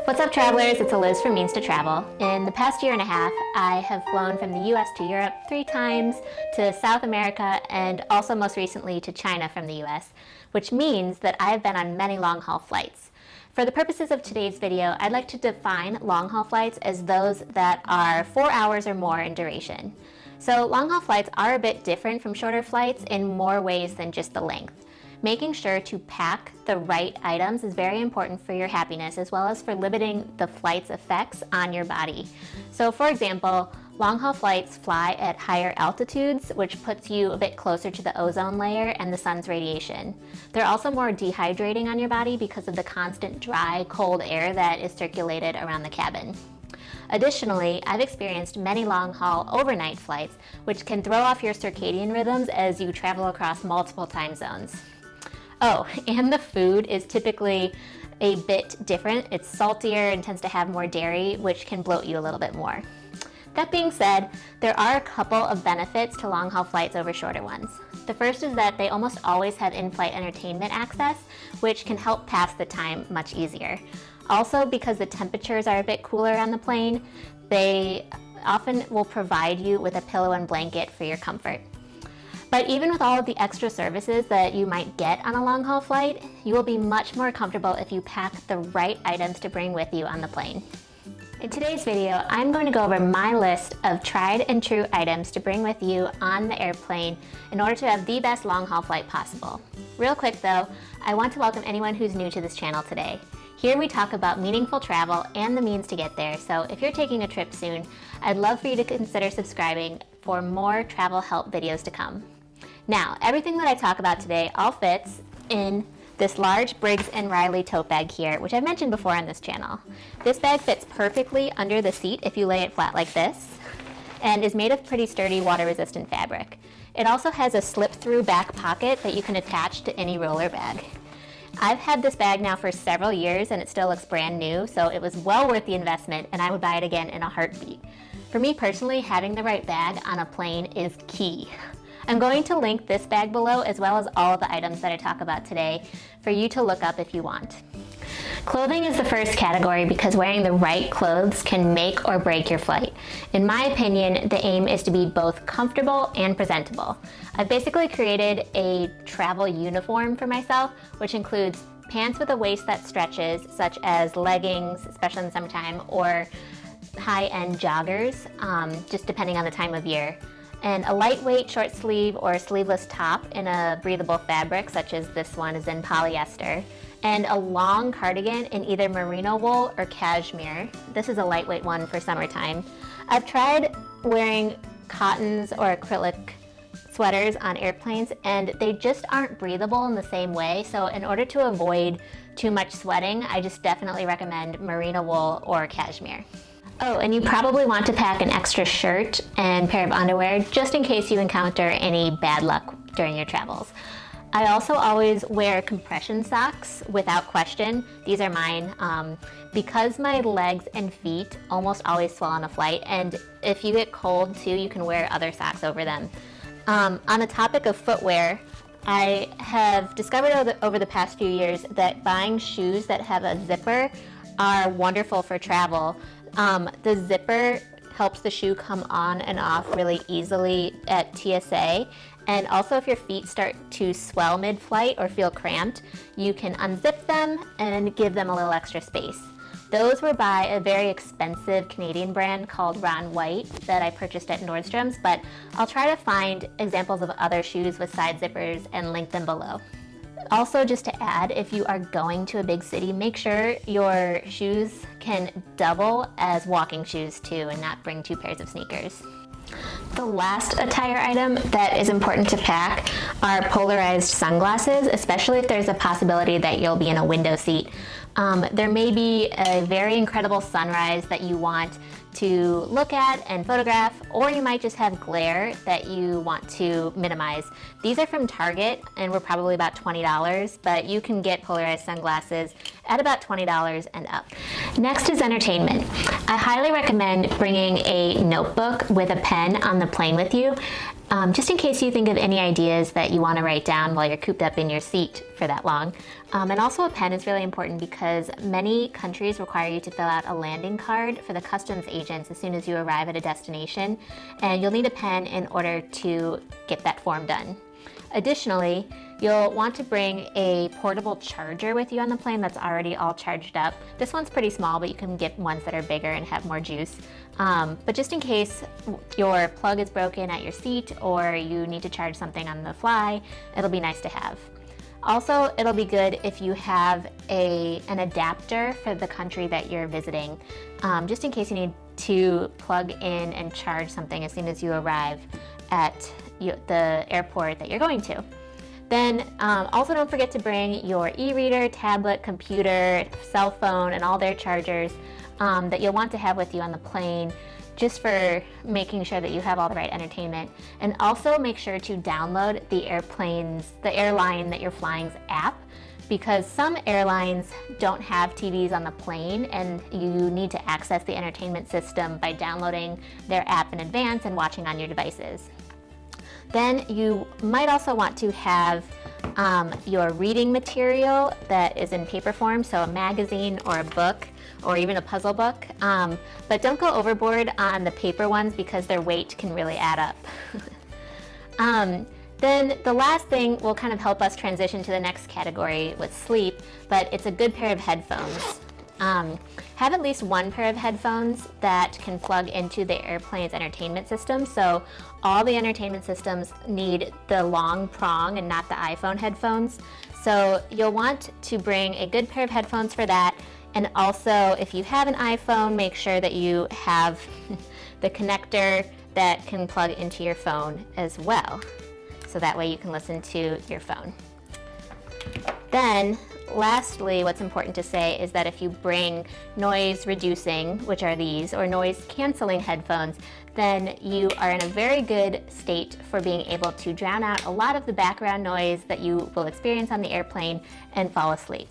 What's up, travelers? It's Eliz from Means to Travel. In the past year and a half, I have flown from the US to Europe 3 times, to South America, and also most recently to China from the US, which means that I have been on many long-haul flights. For the purposes of today's video, I'd like to define long-haul flights as those that are 4 hours or more in duration. So long-haul flights are a bit different from shorter flights in more ways than just the length. Making sure to pack the right items is very important for your happiness, as well as for limiting the flight's effects on your body. So for example, long-haul flights fly at higher altitudes, which puts you a bit closer to the ozone layer and the sun's radiation. They're also more dehydrating on your body because of the constant dry, cold air that is circulated around the cabin. Additionally, I've experienced many long-haul overnight flights, which can throw off your circadian rhythms as you travel across multiple time zones. Oh, and the food is typically a bit different. It's saltier and tends to have more dairy, which can bloat you a little bit more. That being said, there are a couple of benefits to long-haul flights over shorter ones. The first is that they almost always have in-flight entertainment access, which can help pass the time much easier. Also, because the temperatures are a bit cooler on the plane, they often will provide you with a pillow and blanket for your comfort. But even with all of the extra services that you might get on a long-haul flight, you will be much more comfortable if you pack the right items to bring with you on the plane. In today's video, I'm going to go over my list of tried and true items to bring with you on the airplane in order to have the best long-haul flight possible. Real quick though, I want to welcome anyone who's new to this channel today. Here we talk about meaningful travel and the means to get there, so if you're taking a trip soon, I'd love for you to consider subscribing for more travel help videos to come. Now, everything that I talk about today all fits in this large Briggs & Riley tote bag here, which I've mentioned before on this channel. This bag fits perfectly under the seat if you lay it flat like this, and is made of pretty sturdy water-resistant fabric. It also has a slip-through back pocket that you can attach to any roller bag. I've had this bag now for several years and it still looks brand new, so it was well worth the investment and I would buy it again in a heartbeat. For me personally, having the right bag on a plane is key. I'm going to link this bag below, as well as all of the items that I talk about today, for you to look up if you want. Clothing is the first category because wearing the right clothes can make or break your flight. In my opinion, the aim is to be both comfortable and presentable. I've basically created a travel uniform for myself, which includes pants with a waist that stretches, such as leggings, especially in the summertime, or high-end joggers, just depending on the time of year. And a lightweight short sleeve or sleeveless top in a breathable fabric, such as this one is in polyester, and a long cardigan in either merino wool or cashmere. This is a lightweight one for summertime. I've tried wearing cottons or acrylic sweaters on airplanes and they just aren't breathable in the same way, so in order to avoid too much sweating, I just definitely recommend merino wool or cashmere. Oh, and you probably want to pack an extra shirt and pair of underwear just in case you encounter any bad luck during your travels. I also always wear compression socks without question. These are mine because my legs and feet almost always swell on a flight, and if you get cold too, you can wear other socks over them. On the topic of footwear, I have discovered over the past few years that buying shoes that have a zipper are wonderful for travel. The zipper helps the shoe come on and off really easily at TSA, and also if your feet start to swell mid-flight or feel cramped, you can unzip them and give them a little extra space. Those were by a very expensive Canadian brand called Ron White that I purchased at Nordstrom's, but I'll try to find examples of other shoes with side zippers and link them below. Also, just to add, if you are going to a big city, make sure your shoes can double as walking shoes too and not bring 2 pairs of sneakers. The last attire item that is important to pack are polarized sunglasses, especially if there's a possibility that you'll be in a window seat. There may be a very incredible sunrise that you want to look at and photograph, or you might just have glare that you want to minimize. These are from Target and were probably about $20, but you can get polarized sunglasses at about $20 and up. Next is entertainment. I highly recommend bringing a notebook with a pen on the plane with you, just in case you think of any ideas that you want to write down while you're cooped up in your seat for that long. And also a pen is really important because many countries require you to fill out a landing card for the customs agents as soon as you arrive at a destination, and you'll need a pen in order to get that form done. Additionally, you'll want to bring a portable charger with you on the plane that's already all charged up. This one's pretty small, but you can get ones that are bigger and have more juice. But just in case your plug is broken at your seat or you need to charge something on the fly, it'll be nice to have. Also, it'll be good if you have an adapter for the country that you're visiting, just in case you need to plug in and charge something as soon as you arrive at the airport that you're going to. Then also don't forget to bring your e-reader, tablet, computer, cell phone, and all their chargers that you'll want to have with you on the plane, just for making sure that you have all the right entertainment. And also make sure to download the airline that you're flying's app, because some airlines don't have TVs on the plane and you need to access the entertainment system by downloading their app in advance and watching on your devices. Then you might also want to have your reading material that is in paper form, so a magazine or a book or even a puzzle book. But don't go overboard on the paper ones because their weight can really add up. Then the last thing will kind of help us transition to the next category with sleep, but it's a good pair of headphones. Have at least one pair of headphones that can plug into the airplane's entertainment system. So all the entertainment systems need the long prong and not the iPhone headphones. So you'll want to bring a good pair of headphones for that. And also, if you have an iPhone, make sure that you have the connector that can plug into your phone as well. So that way you can listen to your phone. Then, lastly, what's important to say is that if you bring noise reducing, which are these, or noise canceling headphones, then you are in a very good state for being able to drown out a lot of the background noise that you will experience on the airplane and fall asleep.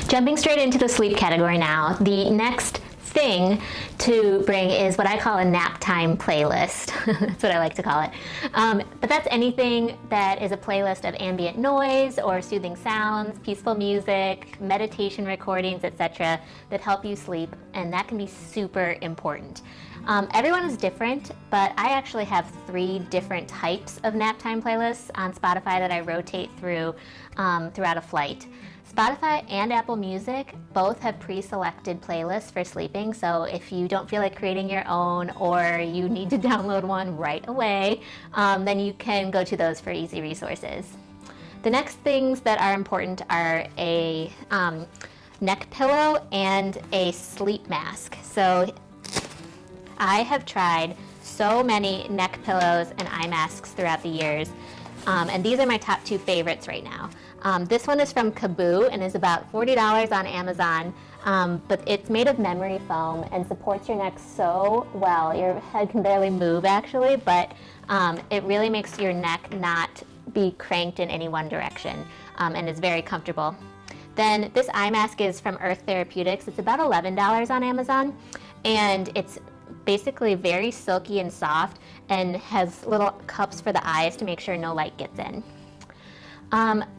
Jumping straight into the sleep category now, the next thing to bring is what I call a nap time playlist. That's what I like to call it. But that's anything that is a playlist of ambient noise or soothing sounds, peaceful music, meditation recordings, etc. that help you sleep, and that can be super important. Everyone is different, but I actually have 3 different types of nap time playlists on Spotify that I rotate through throughout a flight. Spotify and Apple Music both have pre-selected playlists for sleeping, so if you don't feel like creating your own or you need to download one right away, then you can go to those for easy resources. The next things that are important are a neck pillow and a sleep mask. So I have tried so many neck pillows and eye masks throughout the years, and these are my top 2 favorites right now. This one is from Kaboo and is about $40 on Amazon, but it's made of memory foam and supports your neck so well. Your head can barely move actually, but it really makes your neck not be cranked in any one direction, and is very comfortable. Then this eye mask is from Earth Therapeutics. It's about $11 on Amazon, and it's basically very silky and soft and has little cups for the eyes to make sure no light gets in.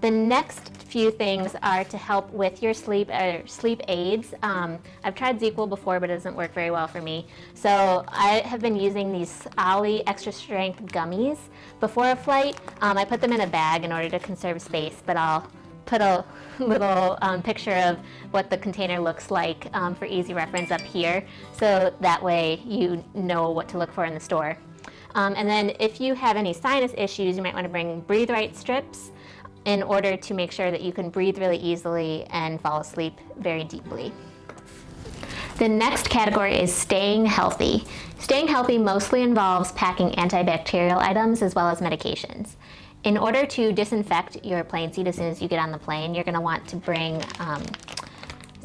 The next few things are to help with your sleep aids. I've tried ZzzQuil before, but it doesn't work very well for me. So I have been using these Ollie extra strength gummies before a flight. I put them in a bag in order to conserve space, but I'll put a little picture of what the container looks like for easy reference up here, so that way you know what to look for in the store. And then if you have any sinus issues, you might want to bring Breathe Right strips in order to make sure that you can breathe really easily and fall asleep very deeply. The next category is staying healthy. Staying healthy mostly involves packing antibacterial items as well as medications. In order to disinfect your plane seat as soon as you get on the plane, you're going to want to bring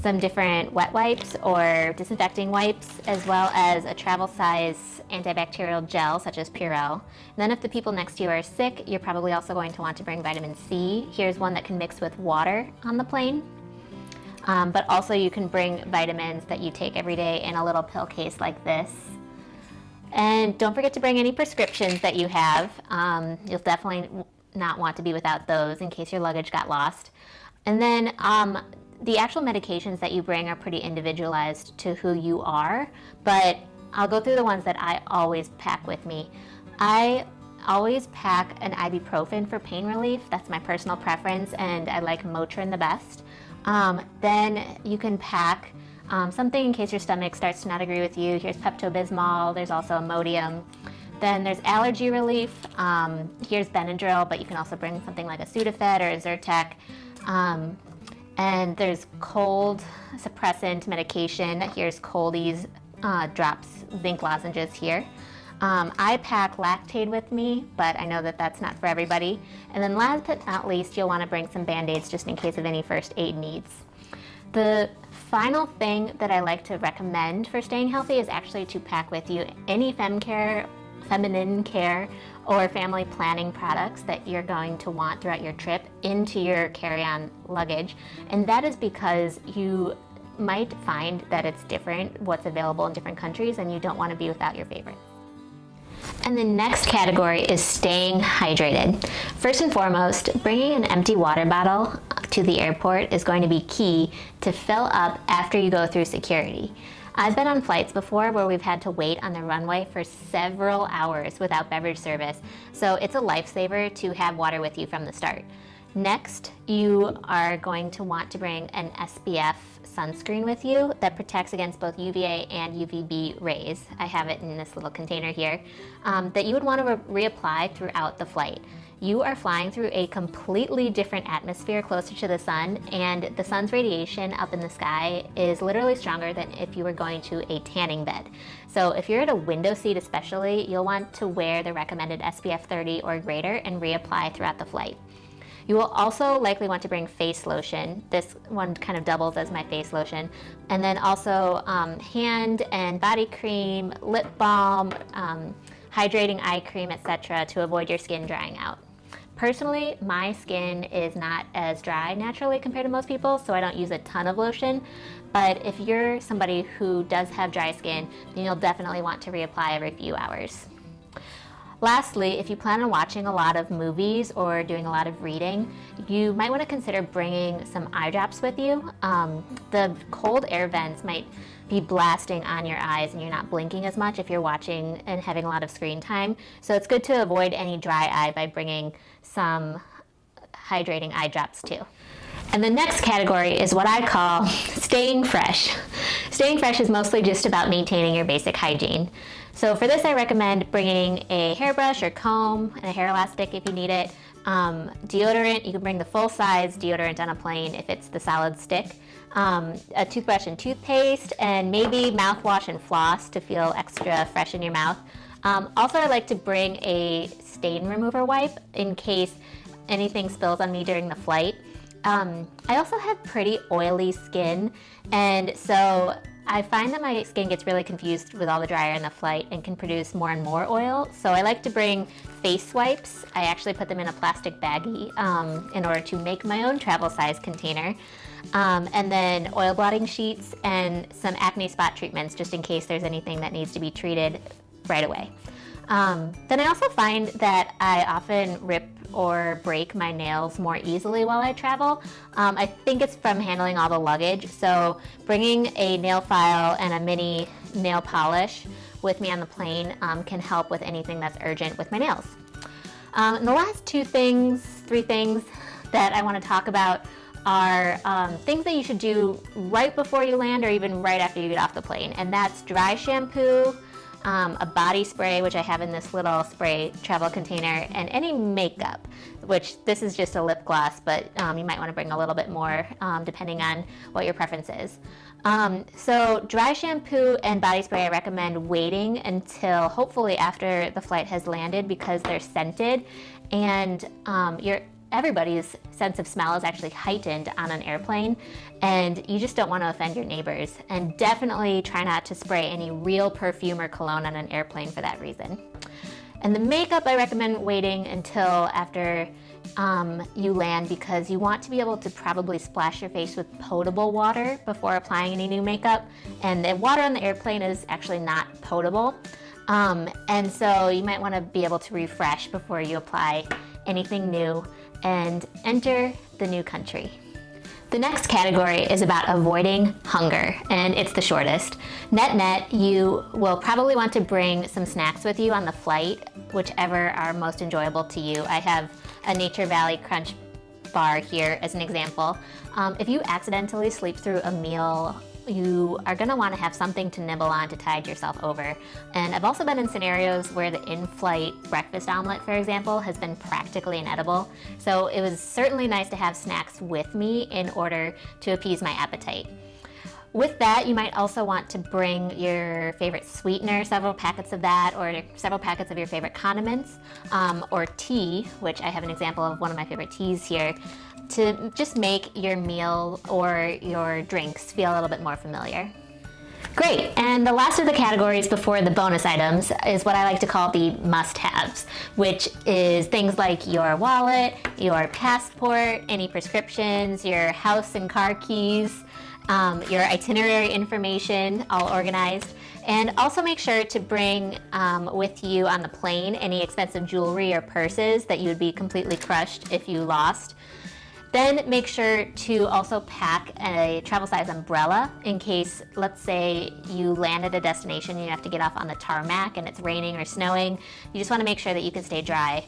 some different wet wipes or disinfecting wipes, as well as a travel size antibacterial gel such as Purell. And then if the people next to you are sick, you're probably also going to want to bring vitamin C. Here's one that can mix with water on the plane. But also you can bring vitamins that you take every day in a little pill case like this. And don't forget to bring any prescriptions that you have. You'll definitely not want to be without those in case your luggage got lost. And then the actual medications that you bring are pretty individualized to who you are, but I'll go through the ones that I always pack with me. I always pack an ibuprofen for pain relief. That's my personal preference, and I like Motrin the best. Then you can pack something in case your stomach starts to not agree with you. Here's Pepto-Bismol. There's also Imodium. Then there's allergy relief. Here's Benadryl, but you can also bring something like a Sudafed or a Zyrtec. And there's cold suppressant medication. Here's Coldies drops, zinc lozenges here. I pack Lactaid with me, but I know that that's not for everybody. And then last but not least, you'll want to bring some Band-Aids just in case of any first aid needs. The final thing that I like to recommend for staying healthy is actually to pack with you any feminine care or family planning products that you're going to want throughout your trip into your carry-on luggage. And that is because you might find that it's different what's available in different countries, and you don't want to be without your favorites. And the next category is staying hydrated. First and foremost, bringing an empty water bottle to the airport is going to be key to fill up after you go through security. I've been on flights before where we've had to wait on the runway for several hours without beverage service, so it's a lifesaver to have water with you from the start. Next, you are going to want to bring an SPF sunscreen with you that protects against both UVA and UVB rays. I have it in this little container here, that you would want to reapply throughout the flight. You are flying through a completely different atmosphere closer to the sun, and the sun's radiation up in the sky is literally stronger than if you were going to a tanning bed. So if you're at a window seat especially, you'll want to wear the recommended SPF 30 or greater and reapply throughout the flight. You will also likely want to bring face lotion. This one kind of doubles as my face lotion. And then also hand and body cream, lip balm, hydrating eye cream, etc. to avoid your skin drying out. Personally, my skin is not as dry naturally compared to most people, so I don't use a ton of lotion. But if you're somebody who does have dry skin, then you'll definitely want to reapply every few hours. Lastly, if you plan on watching a lot of movies or doing a lot of reading, you might want to consider bringing some eye drops with you. The cold air vents might be blasting on your eyes and you're not blinking as much if you're watching and having a lot of screen time. So it's good to avoid any dry eye by bringing some hydrating eye drops too. And the next category is what I call staying fresh. Staying fresh is mostly just about maintaining your basic hygiene. So for this, I recommend bringing a hairbrush or comb and a hair elastic if you need it. Deodorant, you can bring the full-size deodorant on a plane if it's the solid stick. A toothbrush and toothpaste, and maybe mouthwash and floss to feel extra fresh in your mouth. Also, I like to bring a stain remover wipe in case anything spills on me during the flight. I also have pretty oily skin, and so I find that my skin gets really confused with all the dry air in the flight and can produce more and more oil. So I like to bring face wipes. I actually put them in a plastic baggie in order to make my own travel size container. And then oil blotting sheets and some acne spot treatments just in case there's anything that needs to be treated right away. Then I also find that I often rip or break my nails more easily while I travel. I think it's from handling all the luggage, so bringing a nail file and a mini nail polish with me on the plane can help with anything that's urgent with my nails. And the last three things that I want to talk about are things that you should do right before you land or even right after you get off the plane, and that's dry shampoo, a body spray, which I have in this little spray travel container, and any makeup, which this is just a lip gloss, but you might want to bring a little bit more depending on what your preference is. So dry shampoo and body spray, I recommend waiting until hopefully after the flight has landed because they're scented, and everybody's sense of smell is actually heightened on an airplane, and you just don't want to offend your neighbors. And definitely try not to spray any real perfume or cologne on an airplane for that reason. And the makeup, I recommend waiting until after you land, because you want to be able to probably splash your face with potable water before applying any new makeup. And the water on the airplane is actually not potable. And so you might want to be able to refresh before you apply anything new and enter the new country. The next category is about avoiding hunger, and it's the shortest. Net, you will probably want to bring some snacks with you on the flight, whichever are most enjoyable to you. I have a Nature Valley Crunch bar here as an example. If you accidentally sleep through a meal, you are going to want to have something to nibble on to tide yourself over. And I've also been in scenarios where the in-flight breakfast omelet, for example, has been practically inedible. So it was certainly nice to have snacks with me in order to appease my appetite. With that, you might also want to bring your favorite sweetener, several packets of that, or several packets of your favorite condiments, or tea, which I have an example of one of my favorite teas here, to just make your meal or your drinks feel a little bit more familiar. Great, and the last of the categories before the bonus items is what I like to call the must-haves, which is things like your wallet, your passport, any prescriptions, your house and car keys, your itinerary information all organized. And also make sure to bring with you on the plane any expensive jewelry or purses that you would be completely crushed if you lost. Then make sure to also pack a travel size umbrella in case, let's say, you land at a destination and you have to get off on the tarmac and it's raining or snowing. You just want to make sure that you can stay dry.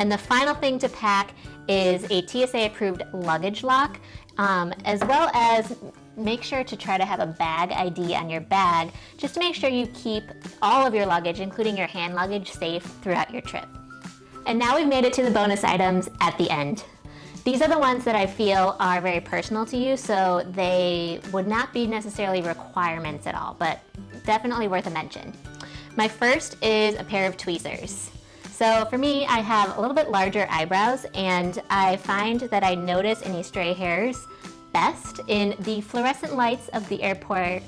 And the final thing to pack is a TSA approved luggage lock, as well as make sure to try to have a bag ID on your bag, just to make sure you keep all of your luggage, including your hand luggage, safe throughout your trip. And now we've made it to the bonus items at the end. These are the ones that I feel are very personal to you, so they would not be necessarily requirements at all, but definitely worth a mention. My first is a pair of tweezers. So for me, I have a little bit larger eyebrows, and I find that I notice any stray hairs best in the fluorescent lights of the airport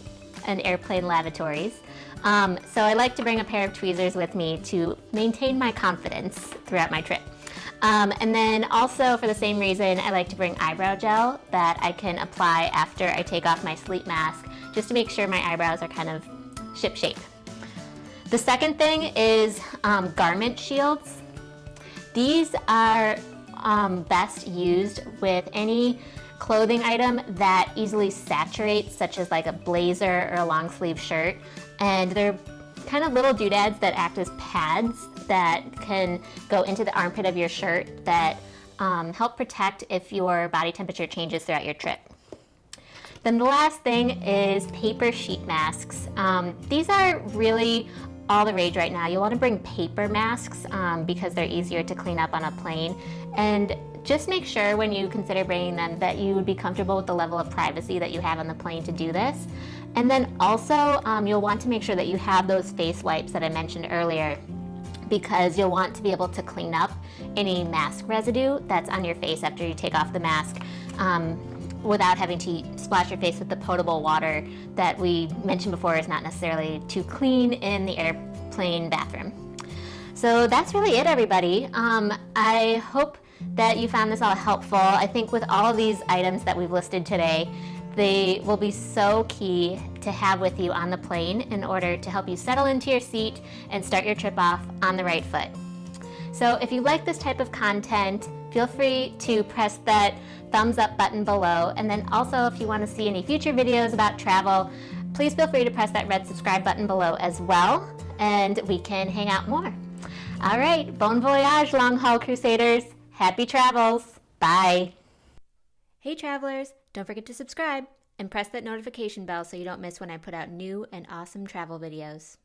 and airplane lavatories. So I like to bring a pair of tweezers with me to maintain my confidence throughout my trip. And then also for the same reason, I like to bring eyebrow gel that I can apply after I take off my sleep mask, just to make sure my eyebrows are kind of ship-shape. The second thing is garment shields. These are best used with any clothing item that easily saturates, such as like a blazer or a long sleeve shirt. And they're kind of little doodads that act as pads that can go into the armpit of your shirt that help protect if your body temperature changes throughout your trip. Then the last thing is paper sheet masks. These are really all the rage right now. You'll want to bring paper masks because they're easier to clean up on a plane. And just make sure when you consider bringing them that you would be comfortable with the level of privacy that you have on the plane to do this. And then also you'll want to make sure that you have those face wipes that I mentioned earlier, because you'll want to be able to clean up any mask residue that's on your face after you take off the mask without having to splash your face with the potable water that we mentioned before is not necessarily too clean in the airplane bathroom. So that's really it, everybody. I hope that you found this all helpful. I think with all of these items that we've listed today, they will be so key to have with you on the plane in order to help you settle into your seat and start your trip off on the right foot. So if you like this type of content, feel free to press that thumbs up button below. And then also, if you want to see any future videos about travel, please feel free to press that red subscribe button below as well, and we can hang out more. All right, bon voyage, long haul crusaders. Happy travels. Bye. Hey travelers, don't forget to subscribe and press that notification bell so you don't miss when I put out new and awesome travel videos.